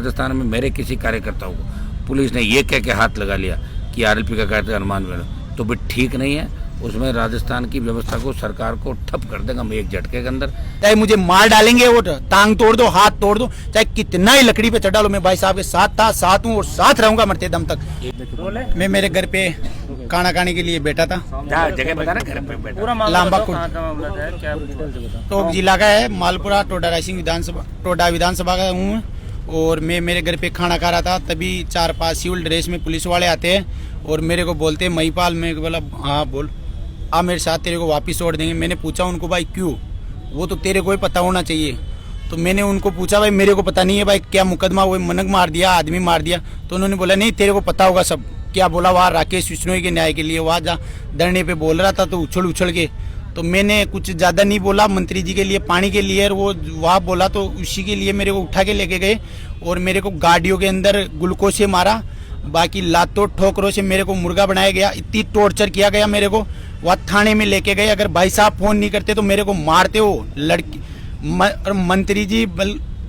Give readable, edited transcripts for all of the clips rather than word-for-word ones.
राजस्थान में मेरे किसी कार्यकर्ताओं को पुलिस ने ये कह के हाथ लगा लिया कि आरएलपी का कार्यकर्ता अनुमान मिला, तो भी ठीक नहीं है। उसमें राजस्थान की व्यवस्था को, सरकार को ठप कर देगा हम एक झटके के अंदर। चाहे मुझे मार डालेंगे और टांग तोड़ दो, हाथ तोड़ दो, चाहे कितना ही लकड़ी पे चढ़ डालो, मैं भाई साहब के साथ था, साथ हूँ और साथ रहूंगा मरते दम तक। मैं मेरे घर पे खाना खाने के लिए बैठा था। जगह बता ना, घर पे बैठा। लांबा टोक जिला का है, मालपुरा टोडा रायसिंह विधानसभा, टोडा विधानसभा का हूँ। और मैं मेरे घर पे खाना खा रहा था, तभी 4-5 सिविल ड्रेस में पुलिस वाले आते हैं और मेरे को बोलते हैं महिपाल। मैं बोला हाँ बोल, आ मेरे साथ, तेरे को वापस छोड़ देंगे। मैंने पूछा उनको भाई क्यों, वो तो तेरे को ही पता होना चाहिए। तो मैंने उनको पूछा भाई मेरे को पता नहीं है भाई, क्या मुकदमा, वो मनक मार दिया, आदमी मार दिया? तो उन्होंने बोला नहीं तेरे को पता होगा सब। क्या बोला, वहाँ राकेश विश्नोई के न्याय के लिए वहाँ जहाँ धरने पे बोल रहा था, तो उछल उछल के, तो मैंने कुछ ज़्यादा नहीं बोला मंत्री जी के लिए, पानी के लिए, और वो वहाँ बोला तो उसी के लिए मेरे को उठा के लेके गए और मेरे को गाड़ियों के अंदर ग्लूकोज से मारा। बाकी लातों ठोकरों से मेरे को मुर्गा बनाया गया, इतनी टॉर्चर किया गया मेरे को। वह थाने में लेके गए, अगर भाई साहब फोन नहीं करते तो मेरे को मारते हो लड़की। मंत्री जी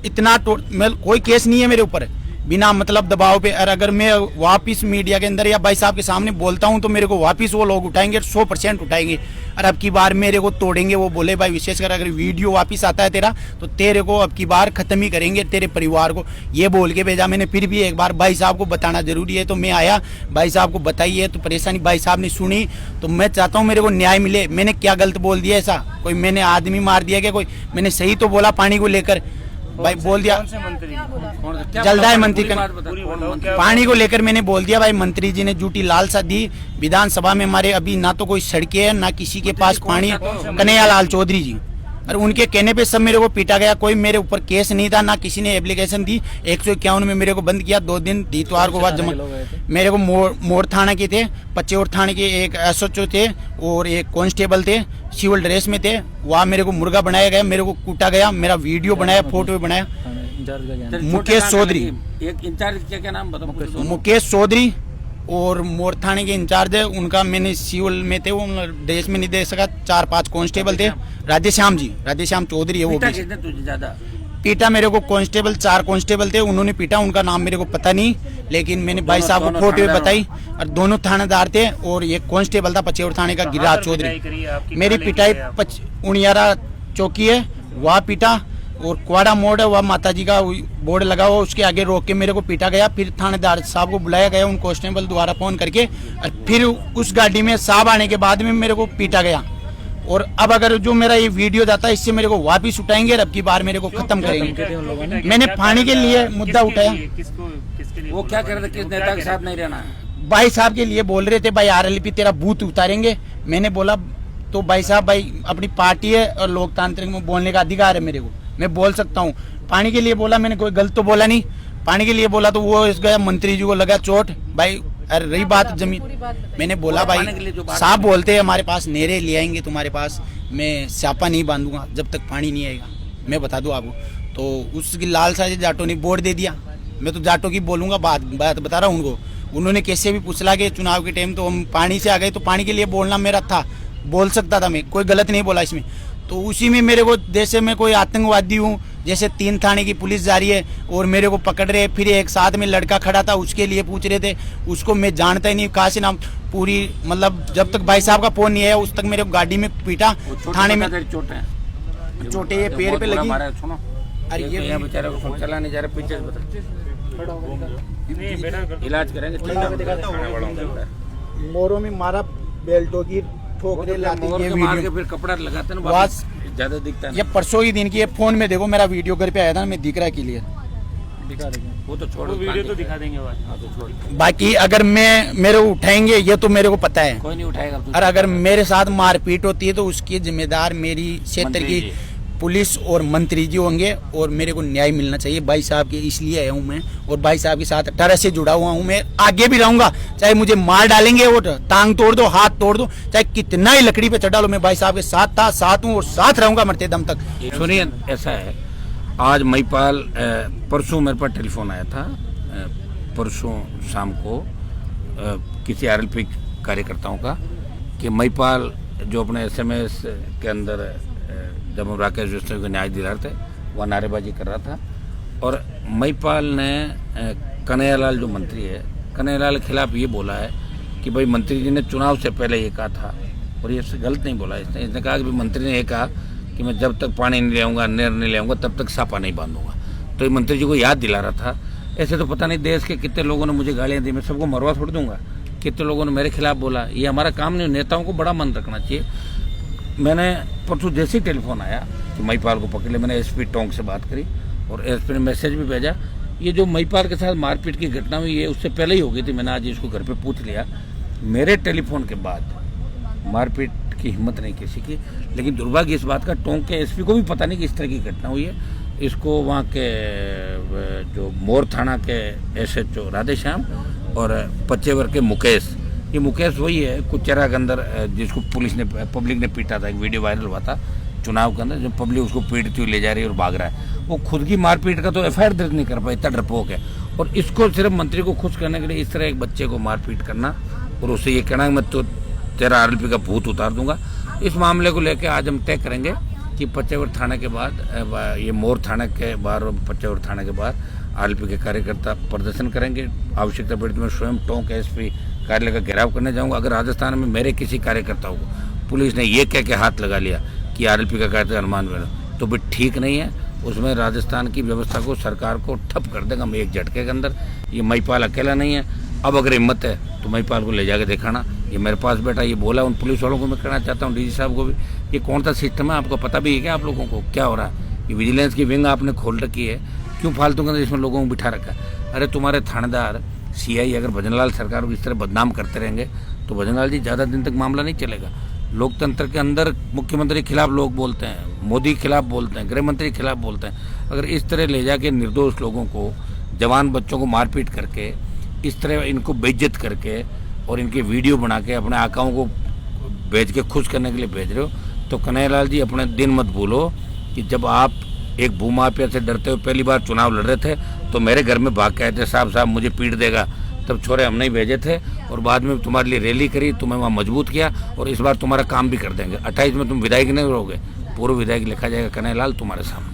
इतना कोई केस नहीं है मेरे ऊपर, बिना मतलब दबाव पे। और अगर मैं वापिस मीडिया के अंदर या भाई साहब के सामने बोलता हूं तो मेरे को वापिस वो लोग उठाएंगे, 100% उठाएंगे। और अब की बार मेरे को तोड़ेंगे। वो बोले भाई विशेषकर अगर वीडियो वापिस आता है तेरा, तो तेरे को अब की बार खत्म ही करेंगे, तेरे परिवार को। ये बोल के भेजा मैंने। फिर भी एक बार भाई साहब को बताना जरूरी है, तो मैं आया, भाई साहब को बताई है, तो परेशानी भाई साहब ने सुनी। तो मैं चाहता हूँ मेरे को न्याय मिले। मैंने क्या गलत बोल दिया ऐसा? कोई मैंने आदमी मार दिया क्या? कोई मैंने सही तो बोला पानी को लेकर, भाई बोल दिया जलदाय मंत्री पानी को लेकर मैंने बोल दिया भाई मंत्री जी ने झूठी लालसा दी विधानसभा में हमारे। अभी ना तो कोई सड़कें है, ना किसी के पास पानी। कन्हैया लाल चौधरी जी, और उनके कहने पे सब मेरे को पीटा गया। कोई मेरे ऊपर केस नहीं था, ना किसी ने एप्लीकेशन दी। 151 में मेरे को बंद किया। 2 दिन इतवार को बाद जमा मेरे को मोड़ थाना के थे, पचेवर थाने के एक एसएचओ थे और एक कांस्टेबल थे, सिविल ड्रेस में थे। वहाँ मेरे को मुर्गा बनाया गया, मेरे को कूटा गया, मेरा वीडियो बनाया, फोटो भी बनाया। मुकेश चौधरी, एक इंचार्ज क्या नाम बताओ? मुकेश चौधरी और मोर थाने के इंचार्ज है, उनका मैंने सिविल में थे, वो ड्रेस में नहीं दे सका। 4-5 कांस्टेबल थे। राधेश्याम जी, राधेश्याम चौधरी है वो। ज्यादा पीटा मेरे को कांस्टेबल, 4 कांस्टेबल थे, उन्होंने पीटा। उनका नाम मेरे को पता नहीं, लेकिन मैंने भाई साहब को फोटो बताई। और दोनों थानेदार थे और एक कांस्टेबल था पचेवर थाने का, गिरिराज चौधरी। मेरी पिटाई उनियारा चौकी है, वहाँ पीटा। और क्वाडा मोड़ है, वह माता जी का बोर्ड लगा हुआ, उसके आगे रोक के मेरे को पीटा गया। फिर थानेदार साहब को बुलाया गया उन कांस्टेबल द्वारा फोन करके, और फिर उस गाड़ी में साहब आने के बाद में मेरे को पीटा गया। और अब अगर जो मेरा ये वीडियो जाता है, इससे मेरे को वापिस उठाएंगे और अब की बार मेरे को खत्म करेंगे। मैंने पानी के लिए मुद्दा उठाया। वो क्या कर रहे थे, किस नेता के साथ नहीं रहना है? भाई साहब के लिए बोल रहे थे भाई आरएलपी तेरा बूथ उतारेंगे। मैंने बोला तो भाई साहब, भाई अपनी पार्टी है और लोकतांत्रिक में बोलने का अधिकार है मेरे को, मैं बोल सकता हूँ। पानी के लिए बोला मैंने, कोई गलत तो बोला नहीं। पानी के लिए बोला तो वो इस गया, मंत्री जी को लगा चोट। भाई अरे रही बात जमीन, मैंने बोला भाई साहब बोलते हैं हमारे पास नेरे ले आएंगे तुम्हारे पास, मैं स्यापा नहीं बांधूंगा जब तक पानी नहीं आएगा, मैं बता दूं आपको। तो उसकी लालसा से जाटों ने बोर्ड दे दिया। मैं तो जाटों की बोलूंगा, बात बता रहा हूँ उनको। उन्होंने कैसे भी पूछला के चुनाव के टाइम तो हम पानी से आ गए, तो पानी के लिए बोलना मेरा था, बोल सकता था मैं, कोई गलत नहीं बोला इसमें। तो उसी में मेरे को जैसे मैं कोई आतंकवादी हूँ, जैसे 3 थाने की पुलिस जा रही है और मेरे को पकड़ रहे। फिर एक साथ में लड़का खड़ा था, उसके लिए पूछ रहे थे, उसको मैं जानता ही नहीं कहाँ से नाम। पूरी मतलब जब तक भाई साहब का फोन नहीं आया उस तक मेरे को गाड़ी में पीटा। थाने में चोटें ये पैर पे लगी। अरे ये बेचारे को चला नहीं जा रहा, पीछे इलाज करेंगे। मोरों में मारा, बेल्टों की ठोकरे लाती है, वीडियो फिर कपड़ा लगाते हैं ना, ज्यादा दिखता है। ये परसों ही दिन की है, फोन में देखो मेरा वीडियो घर पे आया था, मैं दिख रहा है क्लियर। वो तो छोड़ो, वीडियो तो दिखा देंगे बाकी अगर मेरे उठाएंगे ये तो मेरे को पता है, कोई नहीं उठाएगा। और अगर मेरे साथ मारपीट होती है तो उसकी जिम्मेदार मेरी क्षेत्र की पुलिस और मंत्री जी होंगे। और मेरे को न्याय मिलना चाहिए भाई साहब के, इसलिए आया हूँ मैं। और भाई साहब के साथ 18 से जुड़ा हुआ हूँ मैं, आगे भी रहूंगा। चाहे मुझे मार डालेंगे और टांग तोड़ दो, हाथ तोड़ दो, चाहे कितना ही लकड़ी पे चढ़ डालो, मैं भाई साहब के साथ था, साथ हूँ और साथ रहूंगा मरते दम तक। सुनिए, ऐसा है, आज महिपाल, परसों मेरे पास टेलीफोन आया था, परसों शाम को किसी आरएलपी कार्यकर्ताओं का, कि महिपाल जो अपने SMS के अंदर जब हम राकेश विश्नोई को न्याय दिला रहे थे, वह नारेबाजी कर रहा था और महिपाल ने कन्हैयालाल जो मंत्री है, कन्हैयालाल के खिलाफ ये बोला है कि भाई मंत्री जी ने चुनाव से पहले ये कहा था, और ये गलत नहीं बोला इसने कहा कि मंत्री ने ये कहा कि मैं जब तक पानी नहीं ले आऊँगा, नहर नहीं ले आऊँगा, तब तक सापा नहीं बांधूंगा। तो ये मंत्री जी को याद दिला रहा था। ऐसे तो पता नहीं देश के कितने लोगों ने मुझे गालियाँ दी, मैं सबको मरवा छोड़ दूंगा। कितने लोगों ने मेरे खिलाफ बोला, ये हमारा काम नहीं। नेताओं को बड़ा मन रखना चाहिए। मैंने परसों जैसे ही टेलीफोन आया कि महिपाल को पकड़ ले, मैंने एसपी टोंक से बात करी और एसपी ने मैसेज भी भेजा। ये जो महिपाल के साथ मारपीट की घटना हुई है उससे पहले ही हो गई थी। मैंने आज इसको घर पे पूछ लिया। मेरे टेलीफोन के बाद मारपीट की हिम्मत नहीं किसी की। लेकिन दुर्भाग्य इस बात का, टोंक के एसपी को भी पता नहीं कि इस तरह की घटना हुई है। इसको वहाँ के जो मोर थाना के एसएचओ राधेश्याम और पचेवर के मुकेश, ये मुकेश वही है कुचेरा के अंदर जिसको पब्लिक ने पीटा था। एक वीडियो वायरल हुआ था चुनाव के अंदर, जो पब्लिक उसको पीटती हुई ले जा रही है और भाग रहा है। वो खुद की मारपीट का तो एफआईआर दर्ज नहीं कर पाया, इतना डरपोक है। और इसको सिर्फ मंत्री को खुश करने के लिए इस तरह एक बच्चे को मारपीट करना और उससे ये कहना मैं तो तेरा आरएलपी का भूत उतार दूंगा। इस मामले को लेकर आज हम तय करेंगे कि पचेवर थाने के बाद, ये मोर थाने के बाहर और पचेवर थाने के बाहर आरएलपी के कार्यकर्ता प्रदर्शन करेंगे। आवश्यकता पड़ी तो मैं स्वयं टोंक एसपी कार्यालय का घेराव करने जाऊंगा। अगर राजस्थान में मेरे किसी कार्यकर्ताओं को पुलिस ने ये कह के हाथ लगा लिया कि आरएलपी का कार्यकर्ता अनुमान में, तो भी ठीक नहीं है। उसमें राजस्थान की व्यवस्था को, सरकार को ठप कर देगा हम एक झटके के अंदर। ये महिपाल अकेला नहीं है। अब अगर हिम्मत है तो महिपाल को ले जाके दिखाना। ये मेरे पास बैठा, ये बोला उन पुलिस वालों को मैं कहना चाहता हूँ, डीजी साहब को भी, ये कौन सा सिस्टम है आपको पता भी है क्या? आप लोगों को क्या हो रहा है? ये विजिलेंस की विंग आपने खोल रखी है, क्यों फालतू के अंदर इसमें लोगों को बिठा रखा है? अरे तुम्हारे थानेदार सीआई अगर भजनलाल सरकार को इस तरह बदनाम करते रहेंगे तो भजनलाल जी ज़्यादा दिन तक मामला नहीं चलेगा। लोकतंत्र के अंदर मुख्यमंत्री के खिलाफ लोग बोलते हैं, मोदी के खिलाफ बोलते हैं, गृह मंत्री के खिलाफ बोलते हैं। अगर इस तरह ले जाके निर्दोष लोगों को, जवान बच्चों को मारपीट करके, इस तरह इनको बेइज्जत करके और इनके वीडियो बना के अपने आकाओं को भेज के खुश करने के लिए भेज रहे हो, तो कन्हैयालाल जी अपने दिन मत भूलो कि जब आप एक भूमाफिया से डरते हुए पहली बार चुनाव लड़ रहे थे तो मेरे घर में भाग के आए थे, साहब मुझे पीट देगा। तब छोरे हमने ही भेजे थे और बाद में तुम्हारे लिए रैली करी, तुम्हें वहाँ मजबूत किया और इस बार तुम्हारा काम भी कर देंगे। 28 में तुम विधायक नहीं रहोगे, पूर्व विधायक लिखा जाएगा कन्हैयालाल तुम्हारे सामने।